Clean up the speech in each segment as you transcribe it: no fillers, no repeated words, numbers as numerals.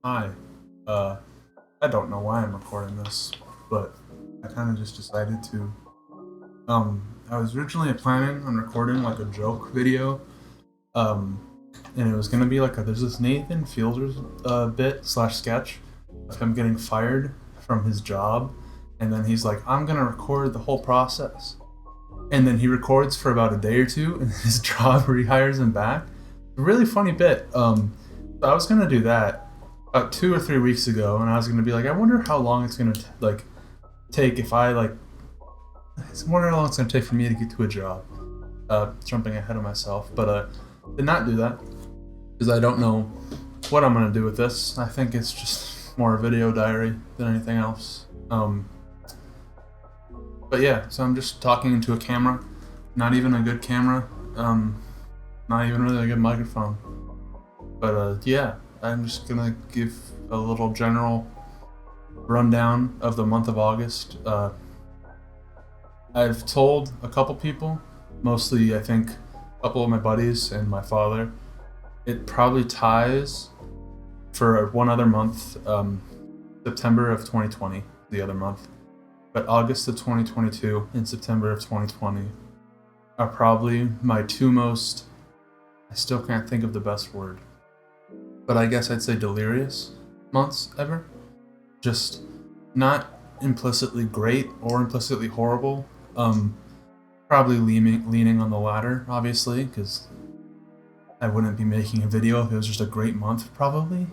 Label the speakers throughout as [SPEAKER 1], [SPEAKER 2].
[SPEAKER 1] Hi. Uh, I don't know why I'm recording this, but I kind of just decided to. I was originally planning on recording like a joke video, um, and it was gonna be like there's this Nathan Fielder's bit slash sketch of him getting fired from his job, and then he's like, I'm gonna record the whole process, and then he records for about a day or two, and his job rehires him back. A really funny bit. So I was gonna do that about 2 or 3 weeks ago, and I was gonna be like, I wonder how long it's gonna take if I wonder how long it's gonna take for me to get to a job. Jumping ahead of myself, but did not do that because I don't know what I'm gonna do with this. I think it's just more a video diary than anything else. But yeah, so I'm just talking into a camera, not even a good camera, not even really a good microphone. But yeah, I'm just gonna give a little general rundown of the month of August. I've told a couple people, mostly I think a couple of my buddies and my father. It probably ties for one other month, September of 2020, the other month. But August of 2022 and September of 2020 are probably my two most, I still can't think of the best word, but I guess I'd say delirious months ever. Just not implicitly great or implicitly horrible. Probably leaning on the latter, obviously, because I wouldn't be making a video if it was just a great month, probably.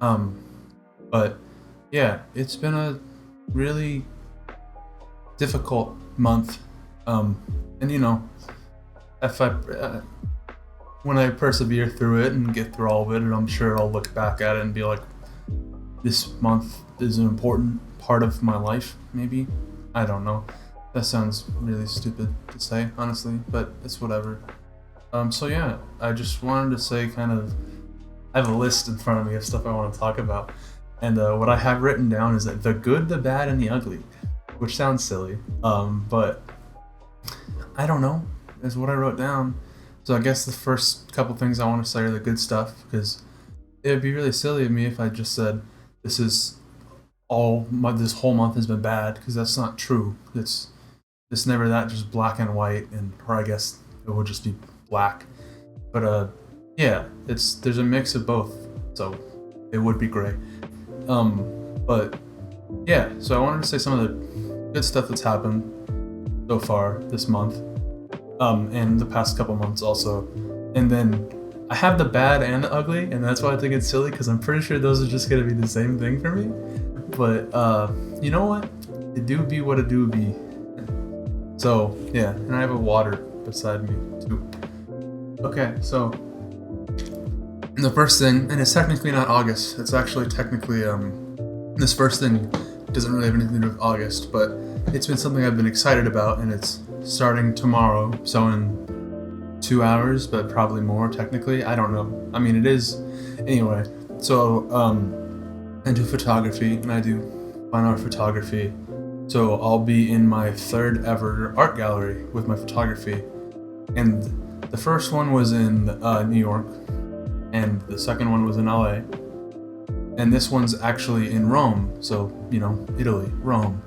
[SPEAKER 1] But yeah, it's been a really difficult month. And you know, if I when I persevere through it and get through all of it, and I'm sure I'll look back at it and be like, this month is an important part of my life, maybe. I don't know. That sounds really stupid to say, honestly, but it's whatever. So yeah, I just wanted to say I have a list in front of me of stuff I want to talk about. And what I have written down is that the good, the bad, and the ugly, which sounds silly, but I don't know, is what I wrote down. So I guess the first couple things I want to say are the good stuff, because it would be really silly of me if I just said this whole month has been bad, because that's not true. It's never that just black and white, or I guess it would just be black. But yeah, there's a mix of both, so it would be gray. But yeah, so I wanted to say some of the good stuff that's happened so far this month, and the past couple months also, and then I have the bad and the ugly, and that's why I think it's silly, because I'm pretty sure those are just gonna be the same thing for me. But you know what? It do be what it do be. So yeah, and I have a water beside me too. Okay, so the first thing, and it's technically not August. It's actually technically this first thing doesn't really have anything to do with August, but it's been something I've been excited about, and it's starting tomorrow. So in 2 hours, but probably more technically. I don't know. I mean, it is anyway. So I do photography, and I do fine art photography. So I'll be in my third ever art gallery with my photography, and the first one was in New York, and the second one was in LA, and this one's actually in Rome. So you know, Italy, Rome,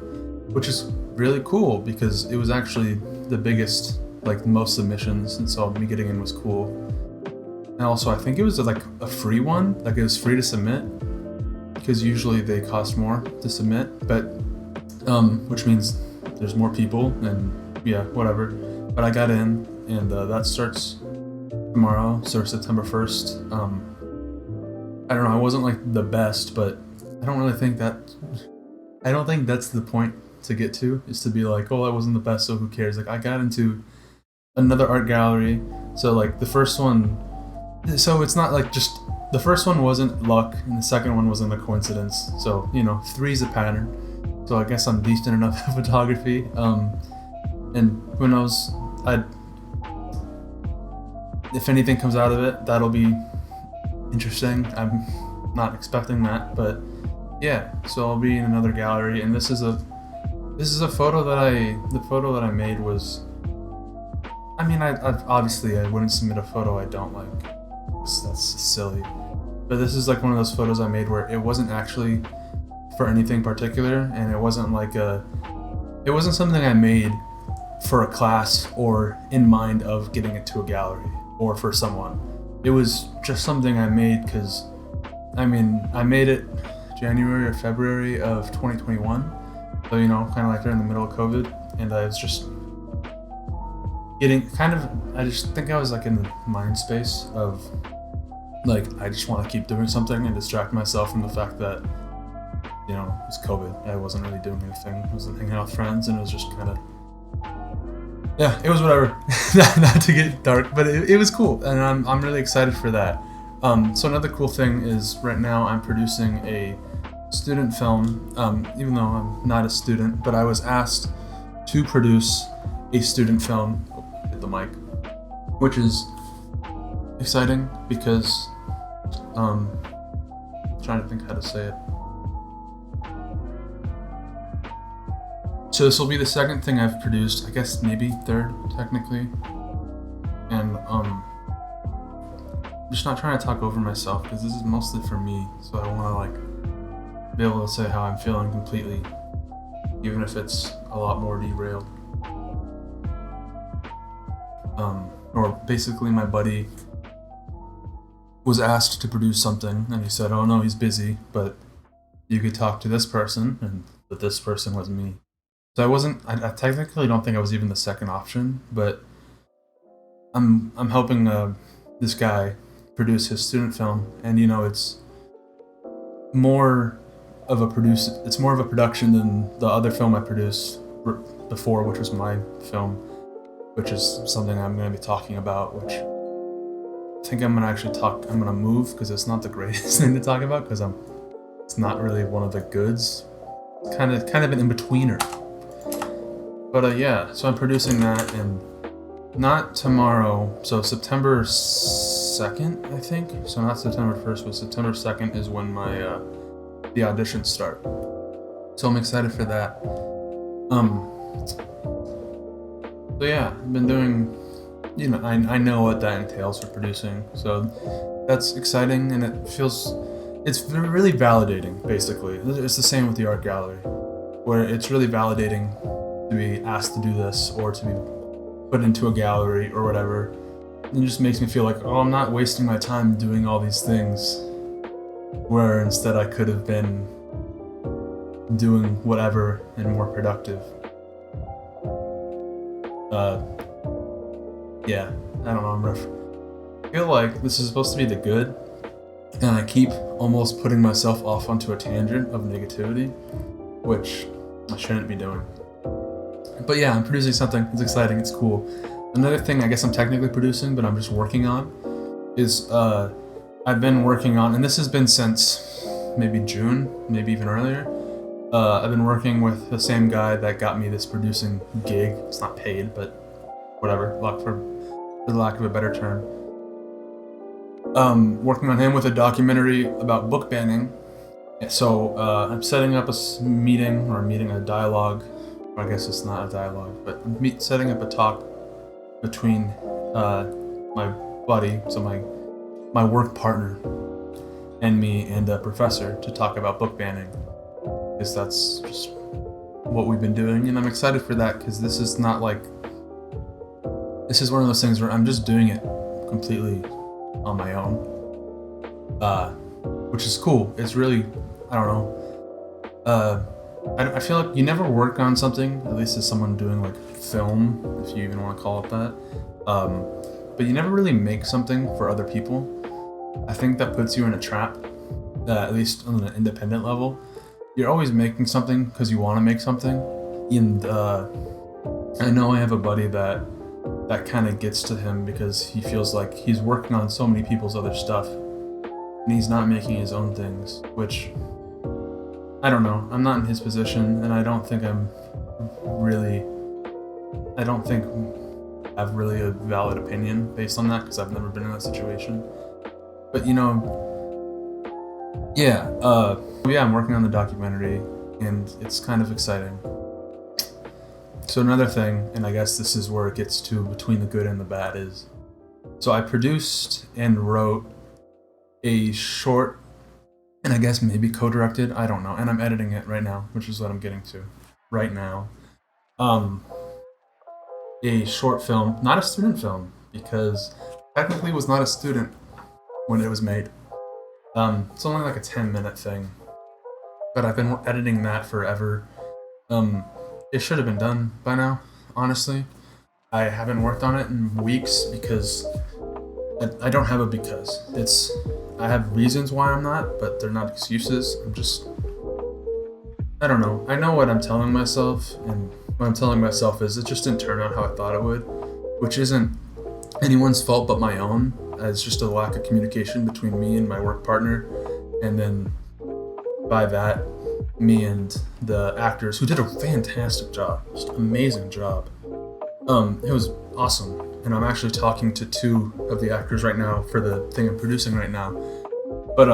[SPEAKER 1] which is really cool because it was actually the biggest, like most submissions, and so me getting in was cool. And also, I think it was like a free one, like it was free to submit, because usually they cost more to submit, but which means there's more people, and yeah, whatever. But I got in, and that starts tomorrow, so September 1st. I don't know, I wasn't like the best, but I don't think that's the point to get to, is to be like, oh, I wasn't the best, so who cares? Like, I got into another art gallery, so like the first one, so it's not like just, the first one wasn't luck, and the second one wasn't a coincidence, so you know, three's a pattern. So I guess I'm decent enough at photography. And who knows? If anything comes out of it, that'll be interesting. I'm not expecting that, but yeah. So I'll be in another gallery, and this is a photo the photo that I made was. I mean, I obviously I wouldn't submit a photo I don't like. That's silly. But this is like one of those photos I made where it wasn't actually for anything particular, and it wasn't something I made for a class or in mind of getting it to a gallery or for someone. It was just something I made because, I made it January or February of 2021. So, kind of like during the middle of COVID, and I was just I just think I was like in the mind space of like, I just want to keep doing something and distract myself from the fact that, it's COVID. I wasn't really doing anything. I wasn't hanging out with friends, and it was just kind of, yeah, it was whatever. Not to get dark, but it was cool, and I'm really excited for that. So another cool thing is right now I'm producing a student film, even though I'm not a student, but I was asked to produce a student film, hit the mic, which is exciting because, trying to think how to say it. So this will be the second thing I've produced, I guess maybe third technically, and I'm just not trying to talk over myself because this is mostly for me, so I want to be able to say how I'm feeling completely, even if it's a lot more derailed. Or basically my buddy was asked to produce something, and he said, oh no, he's busy, but you could talk to this person, but this person was me. So I technically don't think I was even the second option, but I'm helping this guy produce his student film, and it's more of a production than the other film I produced before, which was my film, which is something I'm going to be talking about, which I think I'm going to move because it's not the greatest thing to talk about because it's not really one of the goods. It's kind of an in-betweener. But yeah, so I'm producing that, and not tomorrow, so September 2nd, I think. So not September 1st, but September 2nd is when the auditions start. So I'm excited for that. So yeah, I've been doing, I know what that entails for producing, so that's exciting, and it's really validating, basically. It's the same with the art gallery, where it's really validating to be asked to do this or to be put into a gallery or whatever. It just makes me feel like, oh, I'm not wasting my time doing all these things, where instead I could have been doing whatever and more productive. Yeah, I don't know, I'm rough. I feel like this is supposed to be the good, and I keep almost putting myself off onto a tangent of negativity, which I shouldn't be doing. But yeah, I'm producing something. It's exciting. It's cool. Another thing I guess I'm technically producing, but I'm just working on, is I've been working on, and this has been since maybe June, maybe even earlier. I've been working with the same guy that got me this producing gig. It's not paid, but whatever, for the lack of a better term. Working on him with a documentary about book banning. So I'm setting up a dialogue. I guess it's not a dialogue, but setting up a talk between my buddy, so my work partner, and me and a professor to talk about book banning, because that's just what we've been doing, and I'm excited for that because this is one of those things where I'm just doing it completely on my own, which is cool. It's really, I don't know. I feel like you never work on something, at least as someone doing like film, if you even want to call it that, but you never really make something for other people. I think that puts you in a trap, at least on an independent level. You're always making something because you want to make something, and I know I have a buddy that kind of gets to him because he feels like he's working on so many people's other stuff, and he's not making his own things, which, I don't know, I'm not in his position, and I don't think I have really a valid opinion based on that, because I've never been in that situation. But yeah, I'm working on the documentary, and it's kind of exciting. So another thing, and I guess this is where it gets to between the good and the bad, is, so I produced and wrote a short, and I guess maybe co-directed, I don't know, and I'm editing it right now, which is what I'm getting to right now. Um, a short film, not a student film, because technically was not a student when it was made. It's only like a 10-minute thing, but I've been editing that forever. It should have been done by now, honestly. I haven't worked on it in weeks because I don't have a because. I have reasons why I'm not, but they're not excuses. I don't know. I know what I'm telling myself, and what I'm telling myself is it just didn't turn out how I thought it would, which isn't anyone's fault but my own. It's just a lack of communication between me and my work partner, and then by that, me and the actors who did a fantastic job, just amazing job. It was awesome, and I'm actually talking to two of the actors right now for the thing I'm producing right now. But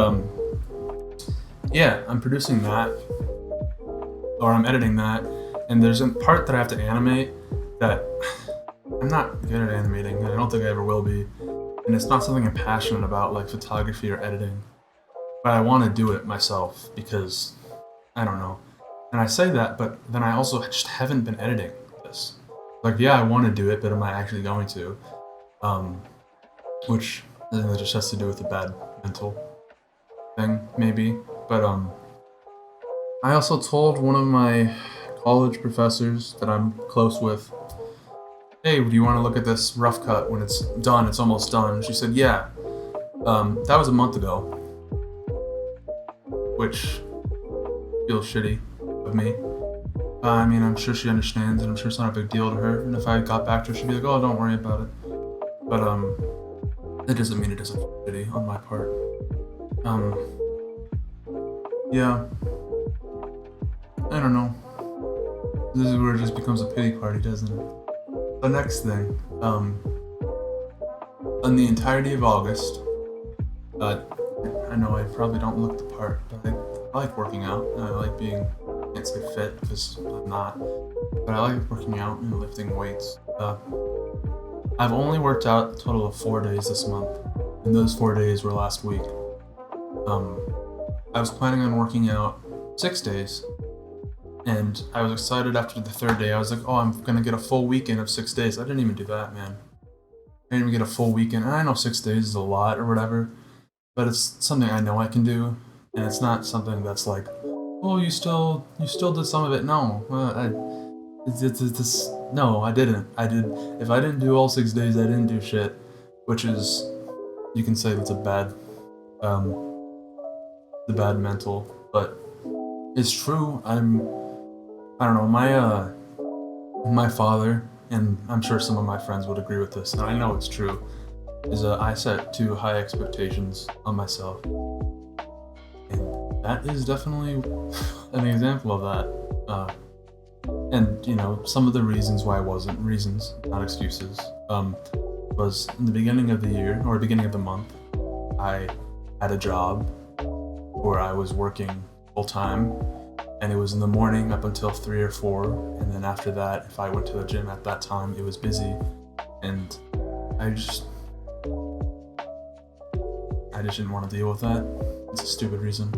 [SPEAKER 1] yeah, I'm producing that, or I'm editing that, and there's a part that I have to animate that I'm not good at animating, and I don't think I ever will be, and it's not something I'm passionate about like photography or editing, but I want to do it myself because I don't know. And I say that, but then I also just haven't been editing this. Like, yeah, I want to do it, but am I actually going to? Which I think that just has to do with the bad mental thing, maybe. But I also told one of my college professors that I'm close with, hey, do you want to look at this rough cut when it's done? It's almost done. She said, yeah. That was a month ago, which feels shitty of me. I mean, I'm sure she understands, and I'm sure it's not a big deal to her. And if I got back to her, she'd be like, "Oh, don't worry about it." But that doesn't mean it doesn't feel shitty on my part. Yeah, I don't know. This is where it just becomes a pity party, doesn't it? The next thing, on the entirety of August, I know I probably don't look the part, but I like working out, and I like being, I can't say fit because I'm not, but I like working out and lifting weights. I've only worked out a total of 4 days this month, and those 4 days were last week. I was planning on working out 6 days, and I was excited after the third day. I was like, oh, I'm gonna get a full weekend of 6 days. I didn't even do that, man. I didn't even get a full weekend, and I know 6 days is a lot or whatever, but it's something I know I can do, and it's not something that's like, oh, you still did some of it. No, no, I didn't. If I didn't do all 6 days, I didn't do shit, which is, you can say that's a bad, the bad mental, but it's true. I don't know, my father, and I'm sure some of my friends would agree with this, and I know it's true, is I set too high expectations on myself. And that is definitely an example of that. And, you know, some of the reasons why I wasn't, reasons, not excuses, was in the beginning of the year, or beginning of the month, I had a job where I was working full time, and it was in the morning up until 3 or 4, and then after that, if I went to the gym at that time, it was busy, and I just didn't want to deal with that. It's a stupid reason,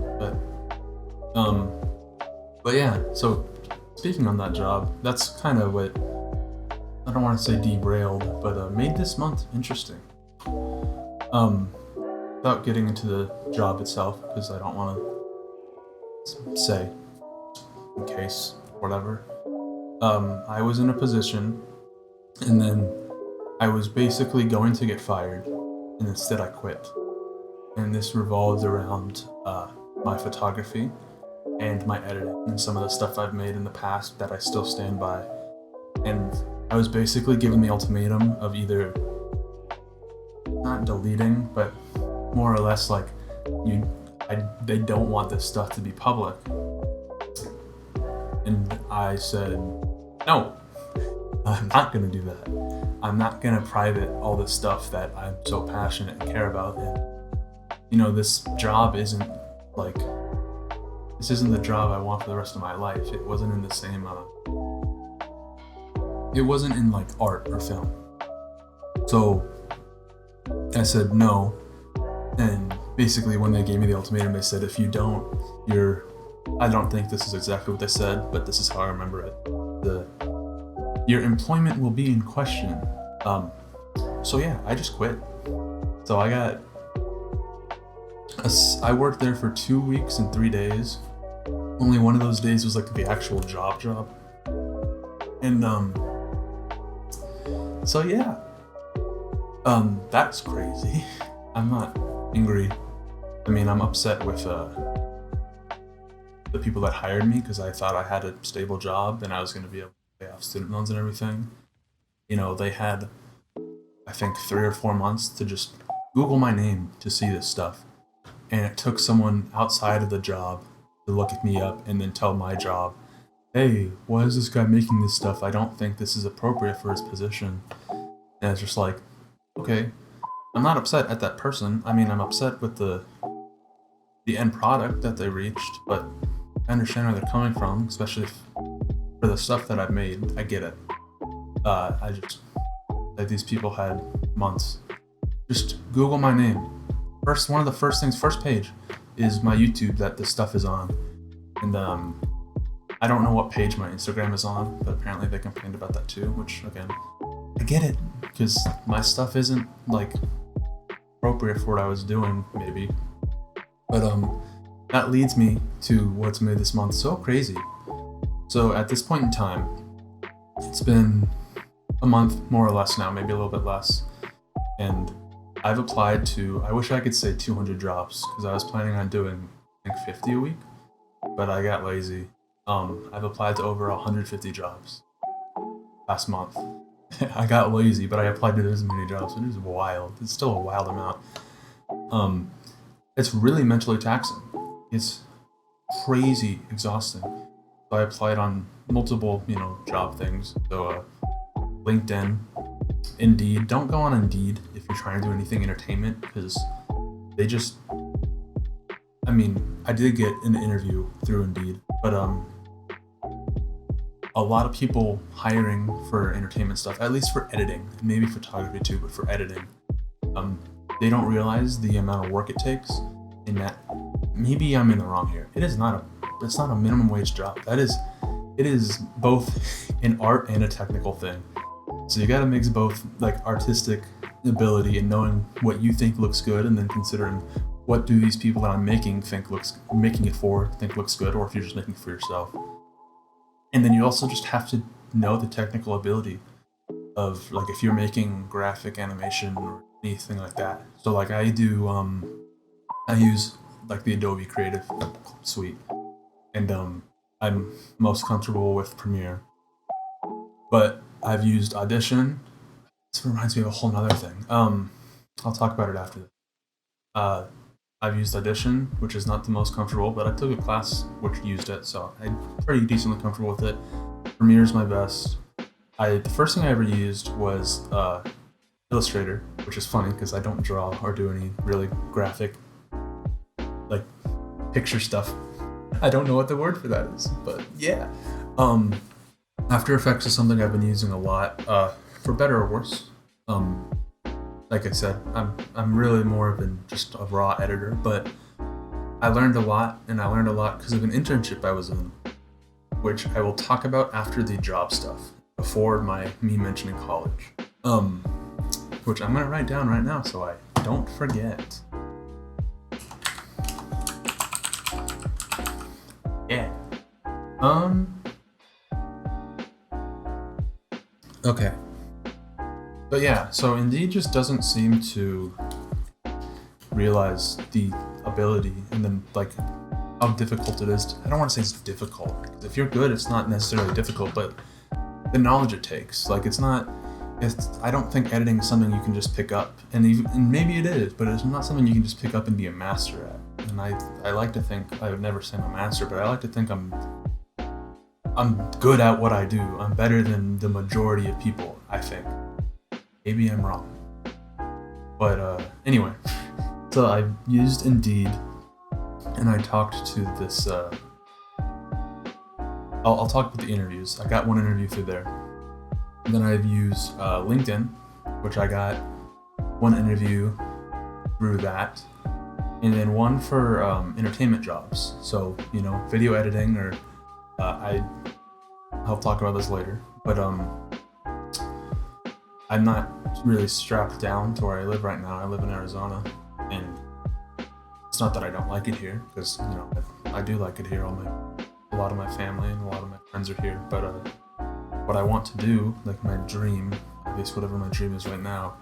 [SPEAKER 1] but yeah, so speaking on that job, that's kind of what, I don't want to say derailed, but made this month interesting. Without getting into the job itself, because I don't want to say, in case, whatever. I was in a position, and then I was basically going to get fired, and instead I quit. And this revolved around my photography and my editing and some of the stuff I've made in the past that I still stand by. And I was basically given the ultimatum of either not deleting, but more or less like they don't want this stuff to be public. And I said, no, I'm not gonna do that. I'm not gonna private all this stuff that I'm so passionate and care about. And you know, this job isn't the job I want for the rest of my life. It wasn't in the same, it wasn't in like art or film. So I said no, and basically when they gave me the ultimatum, they said, if you don't, I don't think this is exactly what they said, but this is how I remember it. Your employment will be in question. So yeah, I just quit. So I worked there for 2 weeks and 3 days. Only one of those days was like the actual job. And so yeah. That's crazy. I'm not angry. I mean, I'm upset with the people that hired me because I thought I had a stable job and I was going to be able to pay off student loans and everything. You know, they had, I think, 3 or 4 months to just Google my name to see this stuff. And it took someone outside of the job to look at me up and then tell my job, hey, why is this guy making this stuff? I don't think this is appropriate for his position. And it's just like, okay, I'm not upset at that person. I mean, I'm upset with the end product that they reached, but I understand where they're coming from, especially for the stuff that I've made. I get it. Like these people had months. Just Google my name. One of the first things, first page, is my YouTube that this stuff is on. And I don't know what page my Instagram is on, but apparently they complained about that too, which again, I get it, because my stuff isn't like appropriate for what I was doing, maybe. But that leads me to what's made this month so crazy. So at this point in time, it's been a month more or less now, maybe a little bit less, and I've applied to, I wish I could say 200 jobs, because I was planning on doing, I think, 50 a week, but I got lazy. I've applied to over 150 jobs last month. I got lazy, but I applied to this many jobs. It is wild. It's still a wild amount. It's really mentally taxing. It's crazy exhausting. So I applied on multiple, job things. So LinkedIn, Indeed. Don't go on Indeed if you're trying to do anything entertainment, because they just, I did get an interview through Indeed, but a lot of people hiring for entertainment stuff, at least for editing, maybe photography too, but for editing, they don't realize the amount of work it takes, and that maybe I'm in the wrong here. It's not a minimum wage job. It is both an art and a technical thing. So you gotta mix both, like, artistic ability and knowing what you think looks good, and then considering what do these people that I'm making think looks good, or if you're just making it for yourself. And then you also just have to know the technical ability of, like, if you're making graphic animation or anything like that. So like I use like the Adobe Creative Suite, and I'm most comfortable with Premiere. But I've used Audition. This reminds me of a whole nother thing. I'll talk about it after this. I've used Audition, which is not the most comfortable, but I took a class which used it, so I'm pretty decently comfortable with it. Premiere is my best. The first thing I ever used was Illustrator, which is funny because I don't draw or do any really graphic, like, picture stuff. I don't know what the word for that is, but yeah. After Effects is something I've been using a lot, for better or worse. Like I said, I'm really more of just a raw editor, but I learned a lot, and I learned a lot because of an internship I was in, which I will talk about after the job stuff, before me mentioning college, which I'm gonna write down right now so I don't forget. Yeah. Okay. But yeah, so Indeed just doesn't seem to realize the ability, and then, like, how difficult it is. I don't want to say it's difficult, because if you're good, it's not necessarily difficult, but the knowledge it takes. Like, I don't think editing is something you can just pick up, and maybe it is, but it's not something you can just pick up and be a master at. And I like to think, I would never say I'm a master, but I like to think I'm good at what I do. I'm better than the majority of people, I think. Maybe I'm wrong. But anyway, so I used Indeed, and I talked to this, I'll talk about the interviews. I got one interview through there. And then I've used LinkedIn, which I got one interview through that. and then one for entertainment jobs. So video editing, or I'll talk about this later. But I'm not really strapped down to where I live right now. I live in Arizona, and it's not that I don't like it here, because I do like it here. A lot of my family and a lot of my friends are here. But what I want to do, like my dream, at least whatever my dream is right now,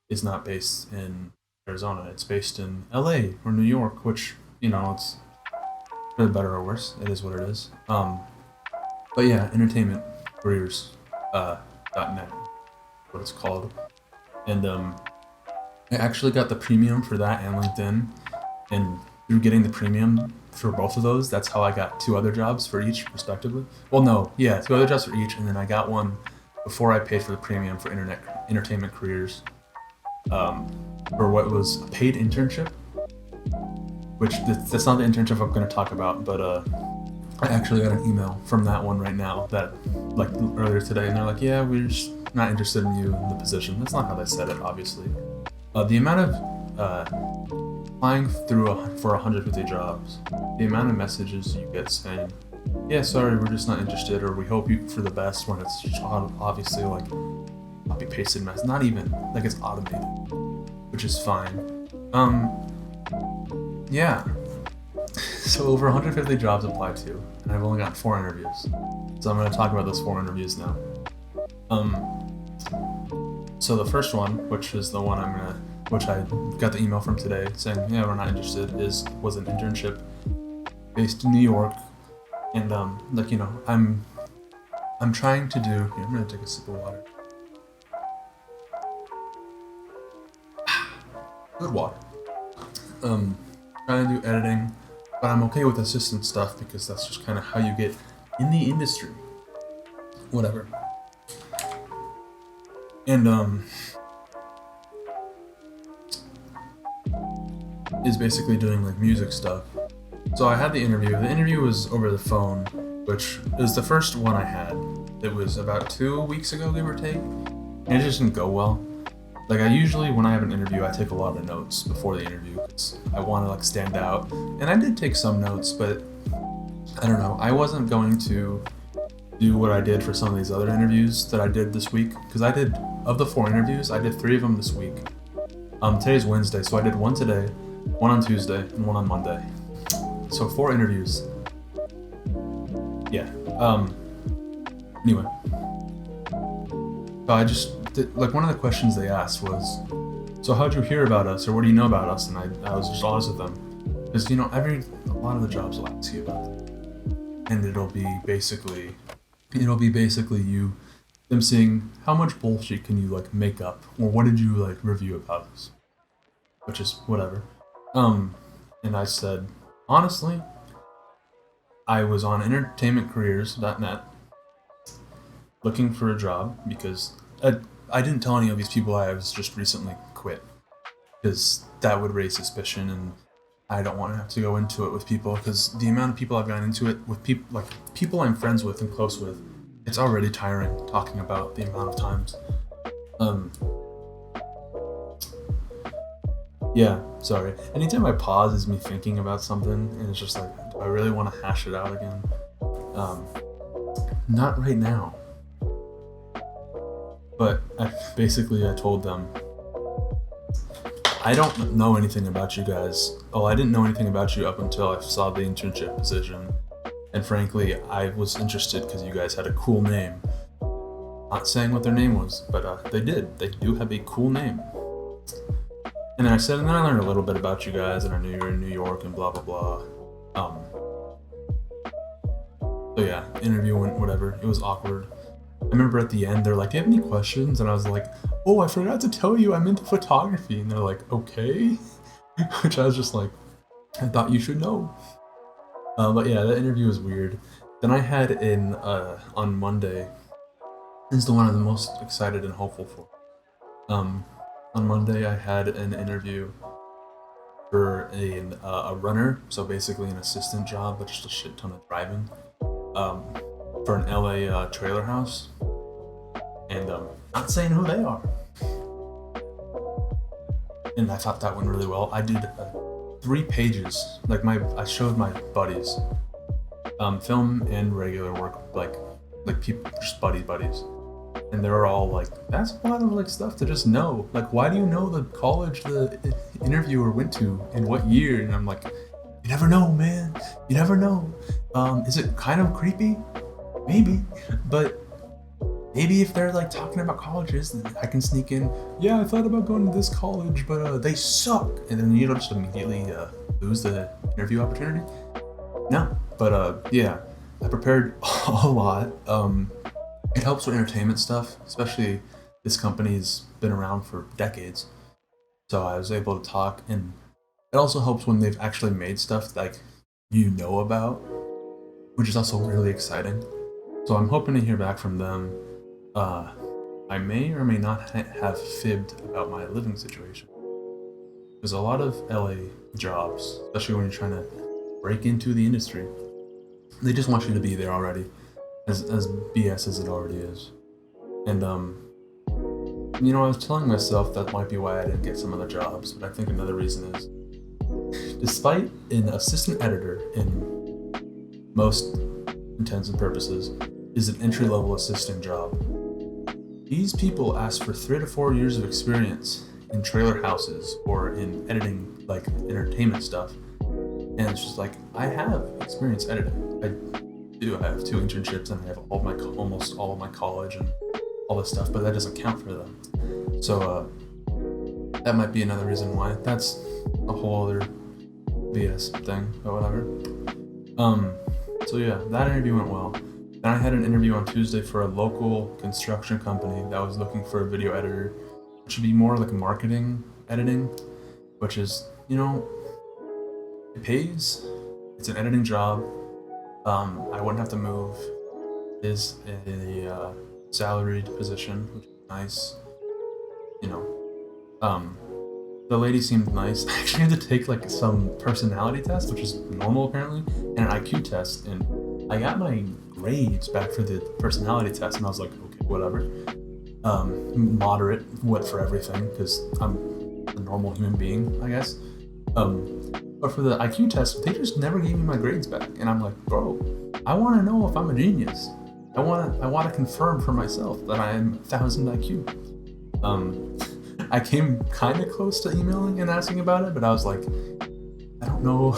[SPEAKER 1] is not based in Arizona. It's based in LA or New York, which it's for the better or worse. It is what it is. But yeah, entertainment careers .net, what it's called, and I actually got the premium for that and LinkedIn, and through getting the premium for both of those, that's how I got 2 other jobs for each, respectively. Well, no, yeah, 2 other jobs for each, and then I got one before I paid for the premium for entertainment careers, for what was a paid internship, which that's not the internship I'm going to talk about, but I actually got an email from that one right now, that like earlier today, and they're like, yeah, we're just not interested in you in the position. That's not how they said it, obviously. The amount of applying for 150 jobs, the amount of messages you get saying, yeah, sorry, we're just not interested, or we hope you for the best, when it's just obviously like copy pasted mess, not even like it's automated, which is fine. Yeah. So over 150 jobs applied to, and I've only got 4 interviews. So I'm going to talk about those 4 interviews now. So the first one, which is the one which I got the email from today saying, yeah, we're not interested, was an internship based in New York, and I'm trying to do. Here, I'm going to take a sip of water. Good water. Trying to do editing, but I'm okay with assistant stuff because that's just kind of how you get in the industry. Whatever. And is basically doing like music stuff. So I had the interview. The interview was over the phone, which is the first one I had. It was about 2 weeks ago, give or take, and it just didn't go well. Like, I usually, when I have an interview, I take a lot of notes before the interview because I want to like stand out. And I did take some notes, but I don't know. I wasn't going to do what I did for some of these other interviews that I did this week, because of the 4 interviews, I did 3 of them this week. Today's Wednesday, so I did 1 today, 1 on Tuesday, and 1 on Monday. So 4 interviews. Yeah. Anyway. So I just like, one of the questions they asked was, so how'd you hear about us, or what do you know about us? And I was just honest with them, because a lot of the jobs will ask you about them, and it'll be basically them seeing how much bullshit can you like make up, or what did you like review about us, which is whatever. And I said, honestly, I was on entertainmentcareers.net looking for a job because I didn't tell any of these people I was just recently quit, because that would raise suspicion, and I don't want to have to go into it with people, because the amount of people I've gotten into it with, people I'm friends with and close with, it's already tiring talking about the amount of times. Yeah, sorry. Anytime I pause is me thinking about something, and it's just like, do I really want to hash it out again? Not right now. But I told them, I don't know anything about you guys. Oh, I didn't know anything about you up until I saw the internship position. And frankly, I was interested because you guys had a cool name. Not saying what their name was, but they did. They do have a cool name. And then and then I learned a little bit about you guys, and I knew you were in New York and blah, blah, blah. So yeah, interview went whatever. It was awkward. I remember at the end, they're like, do you have any questions? And I was like, oh, I forgot to tell you I'm into photography. And they're like, okay. Which I was just like, I thought you should know. But yeah, that interview was weird. Then I had on Monday, this is the one I'm the most excited and hopeful for. On Monday, I had an interview for a runner, so basically an assistant job, but just a shit ton of driving, for an LA trailer house, and not saying who they are. And I thought that went really well. I did 3 pages. Like I showed my buddies, film and regular work, like people, just buddies, and they were all like, "That's a lot of like stuff to just know. Like, why do you know the college the interviewer went to and what year?" And I'm like, "You never know, man. You never know. Is it kind of creepy? Maybe, but." Maybe if they're like talking about colleges, then I can sneak in. Yeah, I thought about going to this college, but they suck, and then you don't just immediately lose the interview opportunity. No, but yeah, I prepared a lot. It helps with entertainment stuff, especially this company's been around for decades, so I was able to talk, and it also helps when they've actually made stuff like you know about, which is also really exciting. So I'm hoping to hear back from them. I may or may not have fibbed about my living situation. There's a lot of LA jobs, especially when you're trying to break into the industry. They just want you to be there already, as BS as it already is. And I was telling myself that might be why I didn't get some other jobs, but I think another reason is, despite an assistant editor in most intents and purposes is an entry-level assisting job, these people ask for 3 to 4 years of experience in trailer houses or in editing like entertainment stuff. And it's just like, I have experience editing. I do. I have 2 internships and I have almost all of my college and all this stuff, but that doesn't count for them. So that might be another reason why. That's a whole other BS thing, but whatever. So yeah, that interview went well. Then I had an interview on Tuesday for a local construction company that was looking for a video editor, which would be more like marketing editing, which is, it pays. It's an editing job. I wouldn't have to move. It is a salaried position, which is nice. The lady seemed nice. I actually had to take like some personality test, which is normal apparently, and an IQ test, and I got my grades back for the personality test, and I was like, okay, whatever. Moderate, what for everything, because I'm a normal human being, I guess. But for the IQ test, they just never gave me my grades back, and I'm like, bro, I want to know if I'm a genius. I want to confirm for myself that I am 1,000 IQ. I came kind of close to emailing and asking about it, but I was like, I don't know.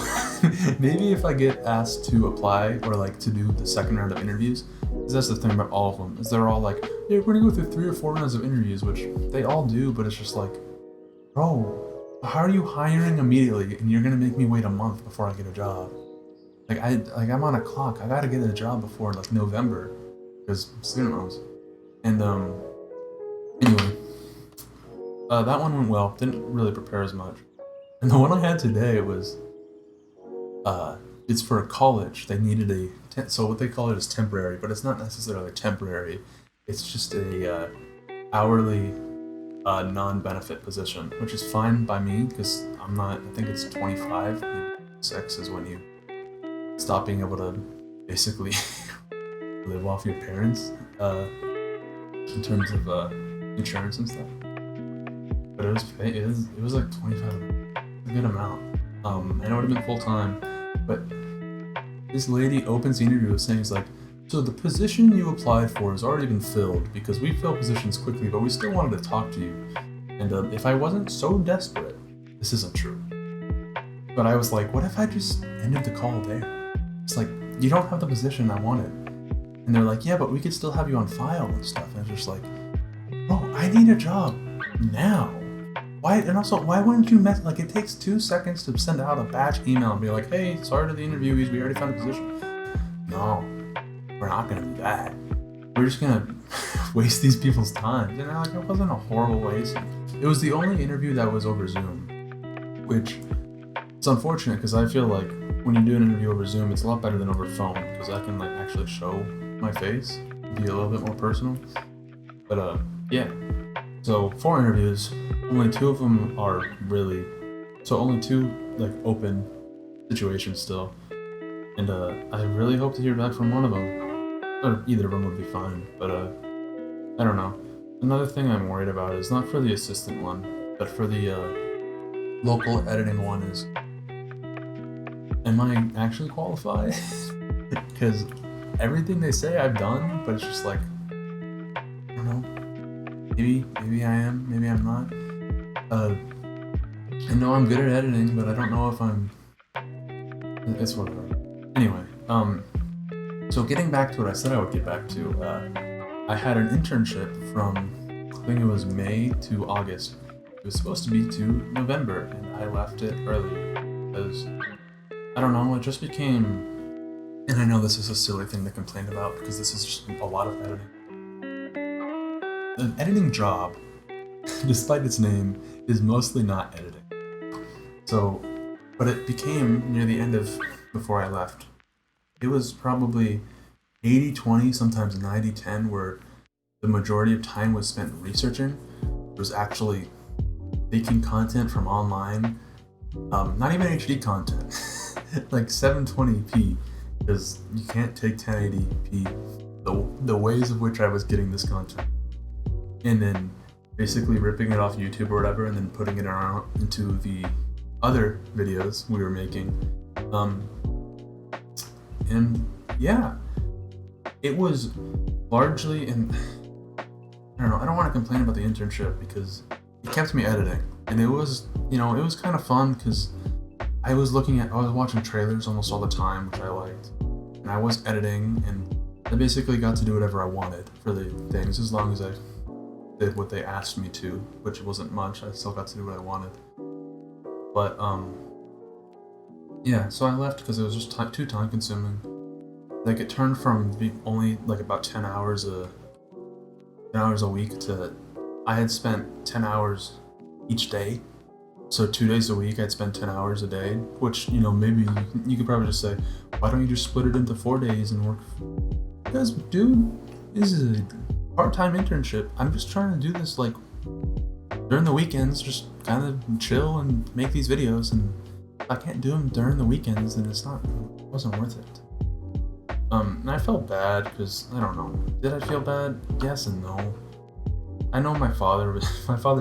[SPEAKER 1] Maybe if I get asked to apply or like to do the second round of interviews, because that's the thing about all of them, is they're all like, yeah, we're gonna go through 3 or 4 rounds of interviews, which they all do, but it's just like, bro, how are you hiring immediately and you're gonna make me wait a month before I get a job? I'm on a clock. I gotta get a job before like November, because student loans. And anyway, that one went well. Didn't really prepare as much. And the one I had today was, it's for a college. They needed so what they call it is temporary, but it's not necessarily temporary. It's just a hourly, non-benefit position, which is fine by me because I think it's 25. 6 is when you stop being able to basically live off your parents, in terms of insurance and stuff. But it was like 25, a good amount. I know it would have been full time, but this lady opens the interview with saying, like, so the position you applied for has already been filled because we fill positions quickly, but we still wanted to talk to you. And if I wasn't so desperate, this isn't true. But I was like, what if I just ended the call there? It's like, you don't have the position I wanted. And they're like, yeah, but we could still have you on file and stuff. And I was just like, bro, I need a job now. Why? And also, why wouldn't you like, it takes 2 seconds to send out a batch email and be like, hey, sorry to the interviewees, we already found a position. No, we're not gonna do that. We're just gonna waste these people's time. And like, it wasn't a horrible waste. It was the only interview that was over Zoom, which it's unfortunate because I feel like when you do an interview over Zoom, it's a lot better than over phone because I can like actually show my face, be a little bit more personal. But yeah. So 4 interviews, only 2 of them are only 2 like open situations still. And I really hope to hear back from one of them. Or either of them would be fine, but I don't know. Another thing I'm worried about is not for the assistant one, but for the local editing one is am I actually qualified? Because everything they say I've done, but it's just like, I don't know. Maybe I am, maybe I'm not. I know I'm good at editing, but I don't know if I'm. It's whatever. Anyway, so getting back to what I said I would get back to, I had an internship from, I think it was May to August. It was supposed to be to November, and I left it early because, I don't know, it just became, and I know this is a silly thing to complain about because this is just a lot of editing. An editing job, despite its name, is mostly not editing. So, but it became near the end of, before I left, it was probably 80-20, sometimes 90-10, where the majority of time was spent researching. It was actually taking content from online, not even HD content, like 720p, because you can't take 1080p, the ways of which I was getting this content. And then basically ripping it off YouTube or whatever, and then putting it around into the other videos we were making. And yeah, it was largely, and I don't know, I don't want to complain about the internship because it kept me editing, and it was, it was kind of fun because I was watching trailers almost all the time, which I liked, and I was editing, and I basically got to do whatever I wanted for the things, as long as I did what they asked me to, which wasn't much. I still got to do what I wanted. But yeah, so I left because it was just too time consuming. Like, it turned from being only like about 10 hours a week to, I had spent 10 hours each day. So 2 days a week I'd spend 10 hours a day, which, maybe you could probably just say, why don't you just split it into 4 days and work? Because, dude, this is a part-time internship. I'm just trying to do this like during the weekends, just kind of chill and make these videos, and if I can't do them during the weekends, then it wasn't worth it. And I felt bad because, I don't know, did I feel bad? Yes and no. I know my father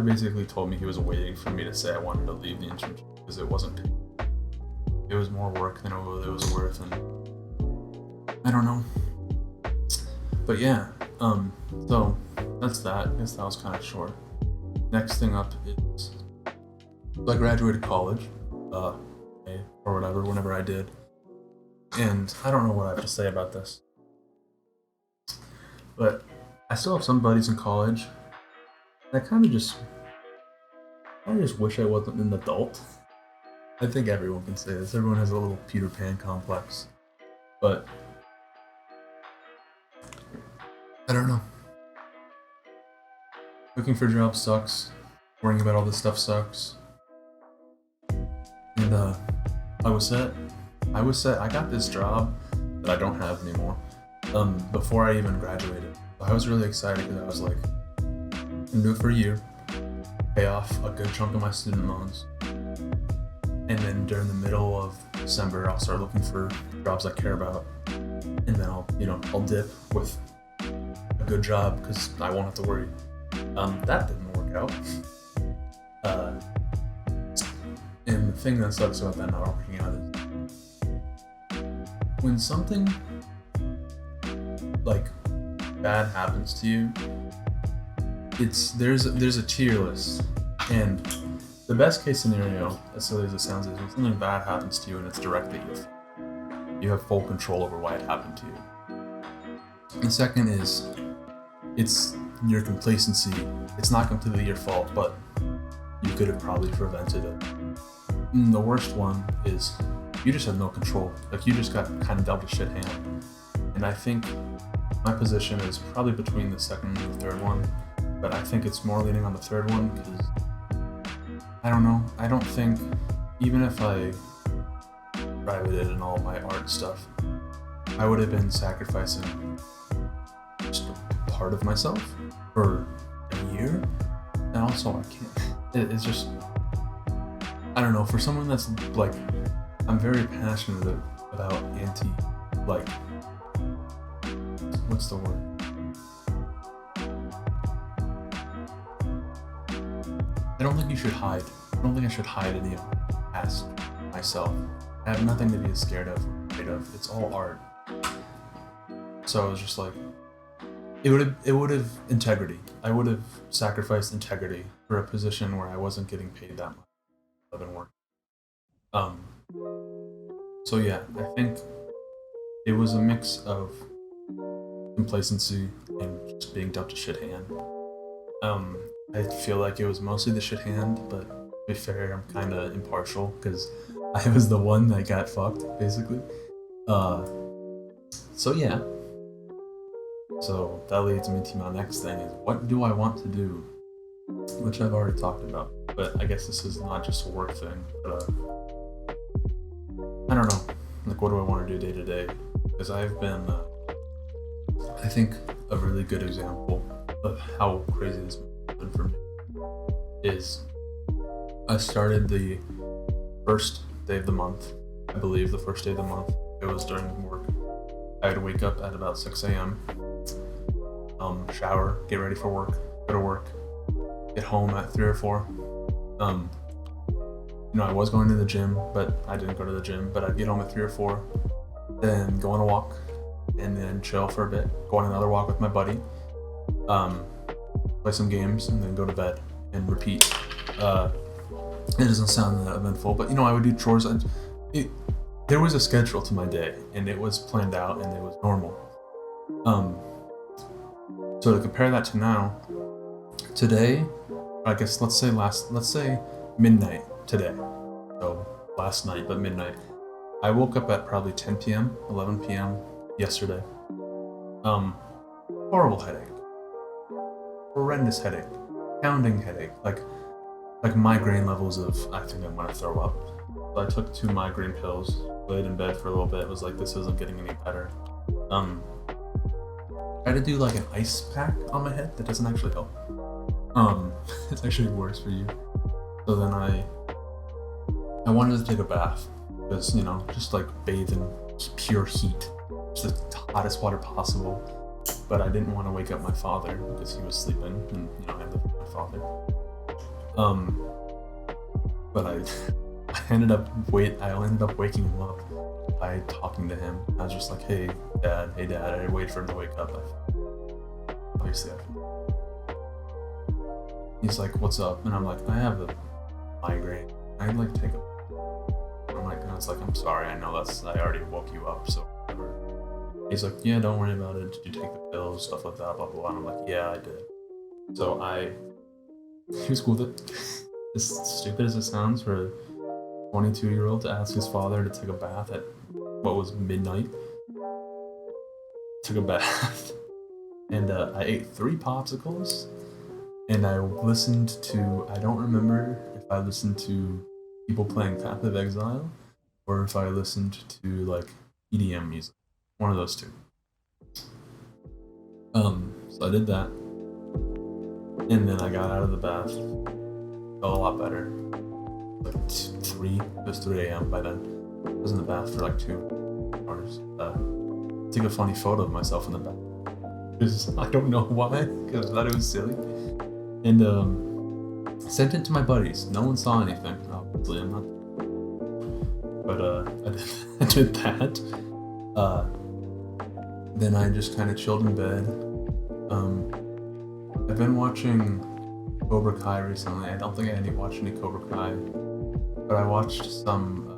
[SPEAKER 1] basically told me he was waiting for me to say I wanted to leave the internship because it wasn't paid. It was more work than it was worth, and I don't know. But yeah, so that's that. I guess that was kind of short. Next thing up is, I graduated college, or whatever, whenever I did. And I don't know what I have to say about this. But I still have some buddies in college. And I kind of just wish I wasn't an adult. I think everyone can say this. Everyone has a little Peter Pan complex. But I don't know. Looking for jobs sucks. Worrying about all this stuff sucks. And I was set. I got this job that I don't have anymore. Before I even graduated. I was really excited because I was like, I'm gonna do it for a year, pay off a good chunk of my student loans, and then during the middle of December, I'll start looking for jobs I care about, and then I'll dip with a good job because I won't have to worry. That didn't work out. And the thing that sucks about that not working out is when something like bad happens to you, there's a tier list, and the best case scenario, as silly as it sounds, is when something bad happens to you and it's directly your fault. You have full control over why it happened to you. The second is, it's your complacency. It's not completely your fault, but you could have probably prevented it. And the worst one is you just have no control. Like, you just got kind of dealt a shit hand. And I think my position is probably between the second and the third one, but I think it's more leaning on the third one because, I don't know, I don't think, even if I privated and all my art stuff, I would have been sacrificing just a part of myself for a year. And also, I can't, it's just, I don't know, for someone that's like, I'm very passionate about what's the word? I don't think you should hide. I don't think I should hide any of past myself. I have nothing to be scared of or afraid of. It's all art. So I was just like, it would have integrity. I would have sacrificed integrity for a position where I wasn't getting paid that much. I've been working. Um, so yeah, I think it was a mix of complacency and just being dealt a shit hand. Um, I feel like it was mostly the shit hand, but to be fair, I'm kind of impartial because I was the one that got fucked, basically. Uh, so yeah. So that leads me to my next thing: is what do I want to do? Which I've already talked about, but I guess this is not just a work thing. But I don't know. Like, what do I want to do day to day? Because I've been, I think, a really good example of how crazy this has been for me is I started the first day of the month. I believe the first day of the month. It was during work. I would wake up at about 6 a.m. Shower, get ready for work, go to work, get home at 3 or 4. I was going to the gym, but I didn't go to the gym. But I'd get home at 3 or 4, then go on a walk, and then chill for a bit. Go on another walk with my buddy, play some games, and then go to bed and repeat. It doesn't sound that eventful, but I would do chores. There was a schedule to my day, and it was planned out, and it was normal. So to compare that to now, today, I guess let's say midnight today. So last night, but midnight. I woke up at probably 10 p.m., 11 p.m. yesterday. Horrible headache. Horrendous headache. Pounding headache. Like migraine levels of I think I'm gonna throw up. So I took 2 migraine pills, laid in bed for a little bit, was like, this isn't getting any better. I had to do like an ice pack on my head that doesn't actually help. It's actually worse for you. So then I wanted to take a bath because just like bathe in pure heat, just the hottest water possible. But I didn't want to wake up my father because he was sleeping, and I lived with my father. But I ended up waking him up by talking to him. I was just like, hey dad. I waited for him to wake up. Obviously, he's like, what's up? And I'm like, I have a migraine. I'd like to take a. I'm like, and it's like, I'm sorry. I know I already woke you up, so whatever. He's like, yeah, don't worry about it. Did you take the pills, stuff like that, blah blah blah. And I'm like, yeah, I did. So he was cool with it. As stupid as it sounds for a 22-year-old to ask his father to take a bath at what was midnight. Took a bath, and I ate 3 popsicles, and I listened to. I don't remember if I listened to people playing Path of Exile, or if I listened to like EDM music. One of those 2. So I did that, and then I got out of the bath. Felt a lot better. Like 3, it was 3 a.m. by then. I was in the bath for like 2 hours. Took a funny photo of myself in the bath. Because I don't know why, because I thought it was silly. And sent it to my buddies. No one saw anything. Obviously, I'm not. But I did that. Then I just kind of chilled in bed. I've been watching Cobra Kai recently. I don't think I need to watch any Cobra Kai, but I watched some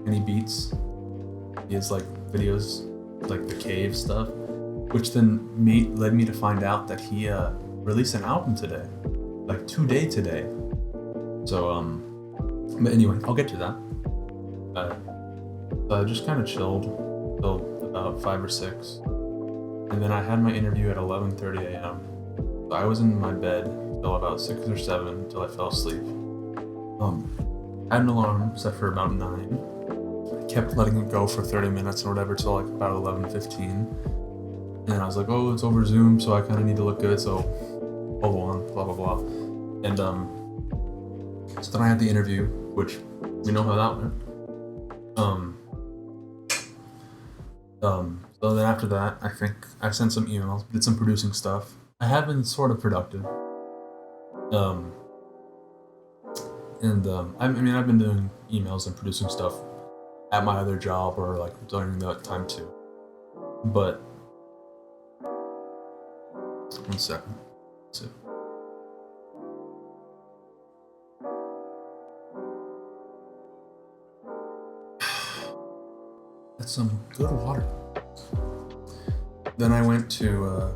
[SPEAKER 1] Kenny Beats. He has like videos, like the cave stuff, which then led me to find out that he released an album today, like today. So but anyway, I'll get to that. So I just kind of chilled till about 5 or 6, and then I had my interview at 11:30 a.m. So I was in my bed till about 6 or 7 until I fell asleep. I had an alarm set for about 9. I kept letting it go for 30 minutes or whatever till like about 11:15. And I was like, oh, it's over Zoom, so I kind of need to look good, so hold on, blah, blah, blah. And so then I had the interview, which we know how that went. So then after that, I think I sent some emails, did some producing stuff. I have been sort of productive. I mean, I've been doing emails and producing stuff at my other job or like during that time too. But 1 second. So, that's some good water. Then I went to.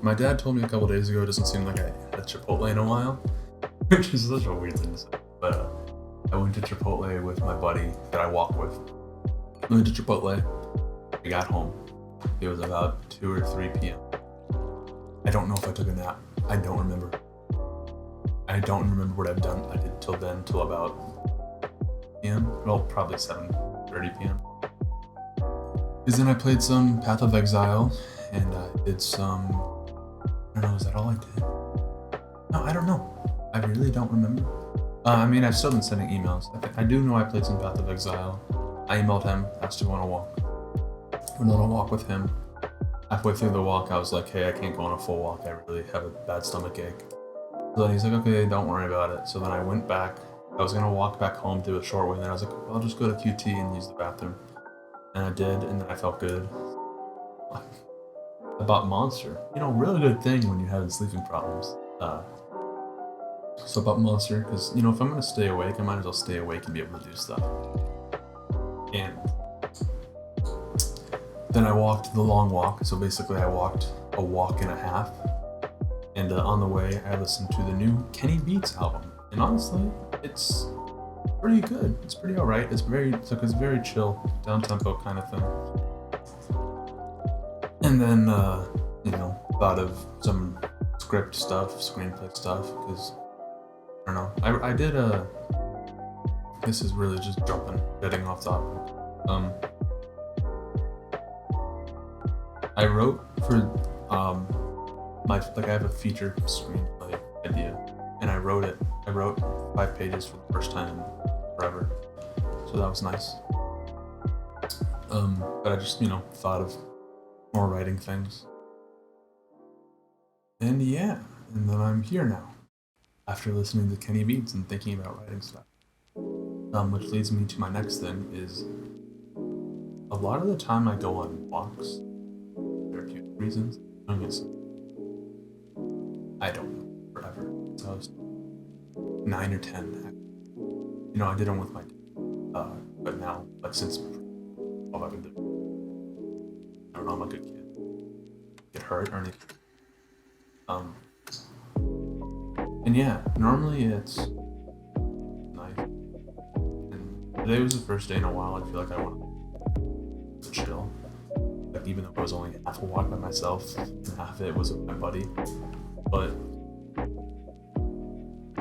[SPEAKER 1] My dad told me a couple days ago. It doesn't seem like I had Chipotle in a while, which is such a weird thing to say. But I went to Chipotle with my buddy that I walk with. I went to Chipotle. I got home. It was about 2 or 3 p.m. I don't know if I took a nap. I don't remember. I don't remember what I've done. I did till then, till about p.m. Well, probably 7:30 p.m. Because then I played some Path of Exile, and I did some. I don't know. Is that all I did? No, I don't know. I really don't remember. I mean, I've still been sending emails. I do know I played some Path of Exile. I emailed him, asked to go on a walk. Went on a walk with him. Halfway through the walk, I was like, hey, I can't go on a full walk. I really have a bad stomach ache. So then he's like, okay, don't worry about it. So then I went back. I was going to walk back home, do a short way, and then I was like, I'll just go to QT and use the bathroom. And I did, and then I felt good. I bought Monster. Really good thing when you're having sleeping problems. So I bought Monster, because, if I'm going to stay awake, I might as well stay awake and be able to do stuff. And then I walked the long walk. So basically I walked a walk and a half. And on the way, I listened to the new Kenny Beats album. And honestly, it's pretty good. It's pretty alright. It's very chill, down-tempo kind of thing. And then, thought of some script stuff, screenplay stuff, because, I don't know. I did this is really just getting off topic. I wrote for, I have a feature screenplay idea, and I wrote 5 pages for the first time in forever, so that was nice. But I just, thought of more writing things. And yeah, and then I'm here now, after listening to Kenny Beats and thinking about writing stuff. Which leads me to my next thing is, a lot of the time I go on walks, therapeutic reasons, I don't know, forever. So I was 9 or 10. I did them with my dad. But now, since all I've been doing, I don't know, I'm a good kid. Get hurt or anything. And yeah, normally it's nice. And today was the first day in a while I feel like I want to chill. Like, even though it was only half a walk by myself, and half of it was with my buddy. But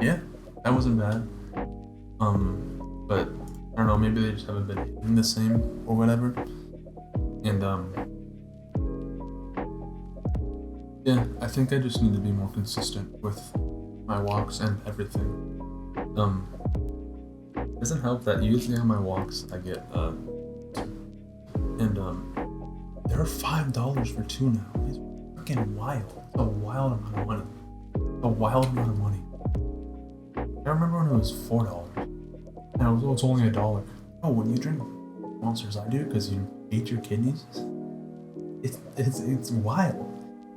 [SPEAKER 1] yeah, that wasn't bad. But I don't know, maybe they just haven't been hitting the same or whatever. And yeah, I think I just need to be more consistent with my walks and everything. It doesn't help that usually on my walks I get they're $5 for 2 now. It's freaking wild. It's a wild amount of money. I remember when it was $4. Now it's only $1. Oh, when you drink Monsters, I do, because you eat your kidneys. It's wild.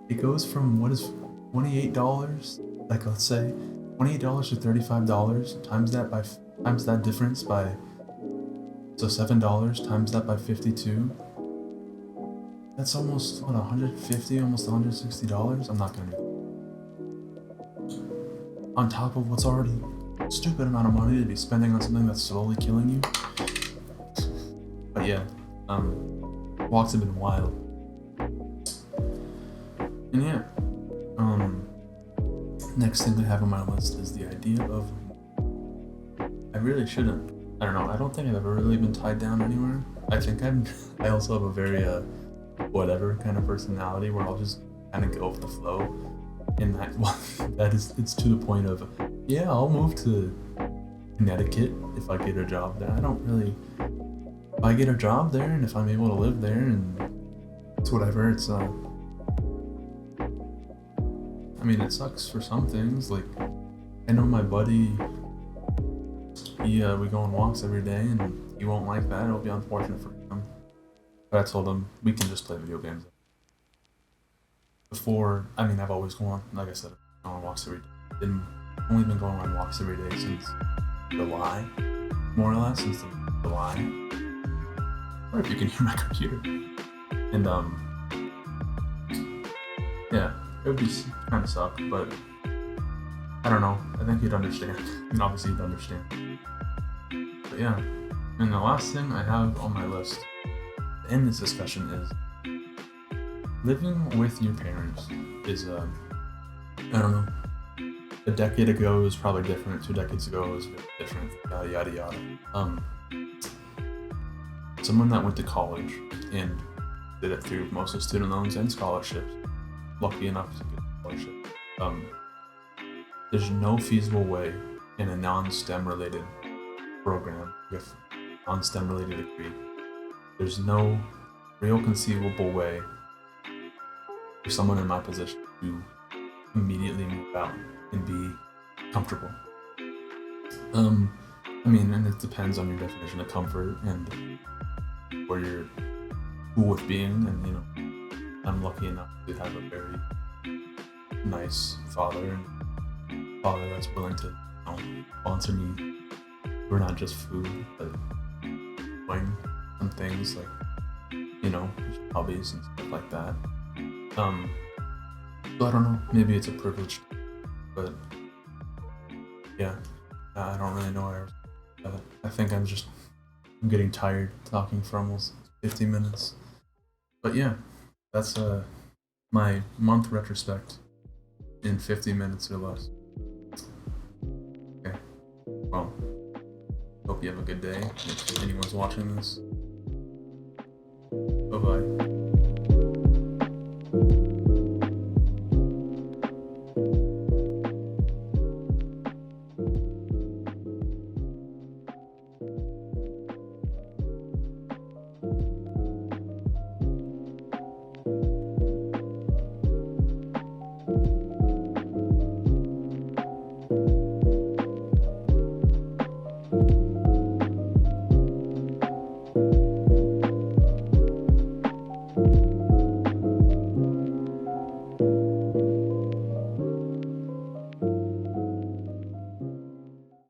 [SPEAKER 1] It goes from what is $28, like let's say $28 to $35, times that difference by, so $7, times that by 52. That's almost $150, almost $160. I'm not gonna do that. On top of what's already a stupid amount of money to be spending on something that's slowly killing you. But yeah, walks have been wild. And yeah, next thing I have on my list is the idea of, I really shouldn't. I don't know. I don't think I've ever really been tied down anywhere. I think I also have a very whatever kind of personality where I'll just kind of go with the flow. And it's to the point of, yeah, I'll move to Connecticut if I get a job there. I don't really. If I get a job there and if I'm able to live there and it's whatever, it's I mean, it sucks for some things. Like, I know my buddy we go on walks every day, and he won't like that. It'll be unfortunate for him. But I told him we can just play video games. Before, I mean, I've always gone, like I said, on walks every day. Only been going on walks every day since July, more or less, since July. Or if you can hear my computer. And yeah, it would be kind of suck, but I don't know. I think he'd understand. And obviously he'd understand. But yeah, and the last thing I have on my list to end this discussion is living with your parents is I don't know. A decade ago it was probably different. 2 decades ago it was very different. Yada yada yada. Someone that went to college and did it through mostly student loans and scholarships. Lucky enough to get a scholarship. There's no feasible way in a non-STEM related program with non-STEM related degree. There's no real conceivable way for someone in my position to immediately move out and be comfortable. I mean, and it depends on your definition of comfort and where you're cool with being, and you know, I'm lucky enough to have a very nice father that's willing to, you know, sponsor me for not just food, but doing some things like, you know, hobbies and stuff like that. So I don't know, maybe it's a privilege, but yeah, I don't really know where I think I'm getting tired talking for almost 50 minutes. But yeah, that's my month retrospect in 50 minutes or less. Okay, well, hope you have a good day if anyone's watching this. Bye-bye.